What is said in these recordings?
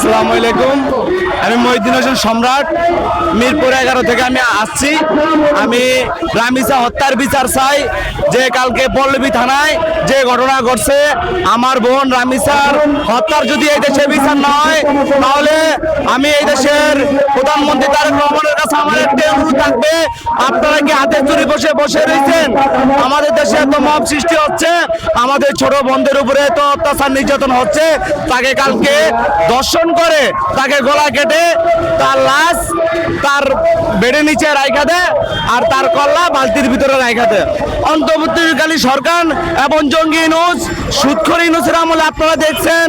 আসসালামু আলাইকুম। আমি মহিউদ্দিন হোসেন সম্রাট, মিরপুর 11 থেকে আমি আসছি। আমি রামিসা হত্যার বিচার চাই। যে কালকে পল্লবী থানায় যে ঘটনা ঘটছে, আমার বোন রামিসার হত্যার যদি এই দেশে বিচার না হয়, তাহলে আমি এই দেশের প্রধানমন্ত্রী তারেক রহমানের কাছে আমার একটা অনুরোধ থাকবে, আপনারা কি হাতে চুরি বসে বসে রয়েছেন? আমাদের দেশে এত মব সৃষ্টি হচ্ছে, আমাদের ছোট বোনদের উপরে এত অত্যাচার নির্যাতন হচ্ছে। তাকে কালকে দর্শন করে তাকে গলা কেটে তার লাশ তার বেডের নিচে রাইখা দেয়, আর তার কল্লা বালতির ভিতরে রাইখা দেয়। অন্তর্বর্তীকালীন সরকার এবং জঙ্গি ইউনূস, সুদখোর ইউনূসের আমলে আপনারা দেখছেন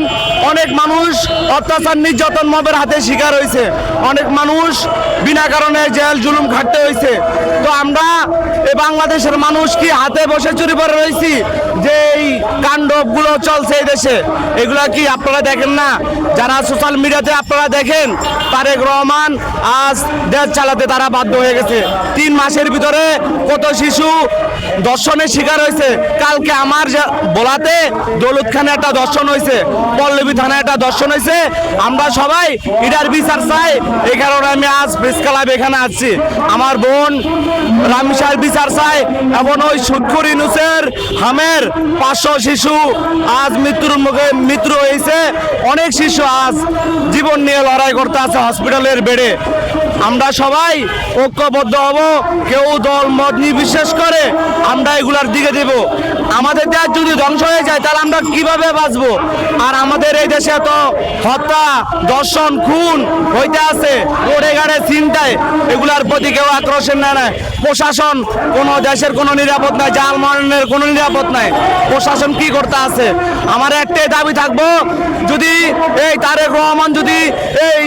অনেক মানুষ অত্যাচার নির্যাতন মবের হাতে শিকার হয়েছে, অনেক মানুষ বিনা কারণে জেল জুলুম খাটতে হয়েছে। তো আমরা এই বাংলাদেশের মানুষ কি হাতে বসে চুরি করে রয়েছি? যে এই কাণ্ডগুলো চলছে এই দেশে, এগুলা কি আপনারা দেখেন না? যারা সোশ্যাল মিডিয়াতে আপনারা দেখেন, তারেক রহমান আজ দেশ চালাতে তারা বাধ্য হয়ে গেছে। 3 মাসের ভিতরে কত শিশু দর্শনের শিকার হয়েছে। কালকে আমার বলাতে দৌলত খানে একটা দর্শন হয়েছে, পল্লবী থানায় একটা দর্শন হয়েছে। আমরা সবাই এটার বিচার চাই। এই কারণে আমি আজ প্রেস ক্লাব এখানে আসছি। আমার বোন রামিসার বিচার চাই, এবং ওই সুদখোর ইউনূসের হামের 500 শিশু আজ মৃত্যুর মুখে মৃত্যু হয়েছে। অনেক শিশু আজ জীবন নিয়ে লড়াই করতে আছে হসপিটালের বেডে। আমরা সবাই ঐক্যবদ্ধ হব, কেউ দল মত নির্বিশেষ করে আমরা এগুলার দিকে দেব। আমাদের দেশ যদি ধ্বংস হয়ে যায়, তাহলে আমরা কিভাবে বাঁচবো? আর আমাদের এই দেশে এত হত্যা, দর্শন, খুন হইতে আছে, ওড়ে গাড়ে ছিনতাই, এগুলার প্রতি কেউ আক্রোশের না নাই। প্রশাসন, কোনো দেশের কোনো নিরাপদ নাই, জাল মানের কোনো নিরাপদ নাই। প্রশাসন কি করতে আছে? আমার একটাই দাবি থাকবো, যদি এই তারেক রহমান যদি এই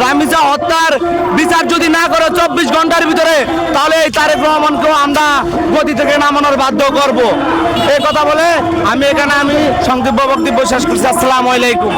রামিসা হত্যার বিচার যদি না করে 24 ঘন্টার ভিতরে, তাহলে এই তারেক রহমানকেও আমরা গদি থেকে নামানোর বাধ্য করব। এই কথা বলে আমি সংক্ষিপ্ত বক্তব্য শেষ করছি। আসসালামু আলাইকুম।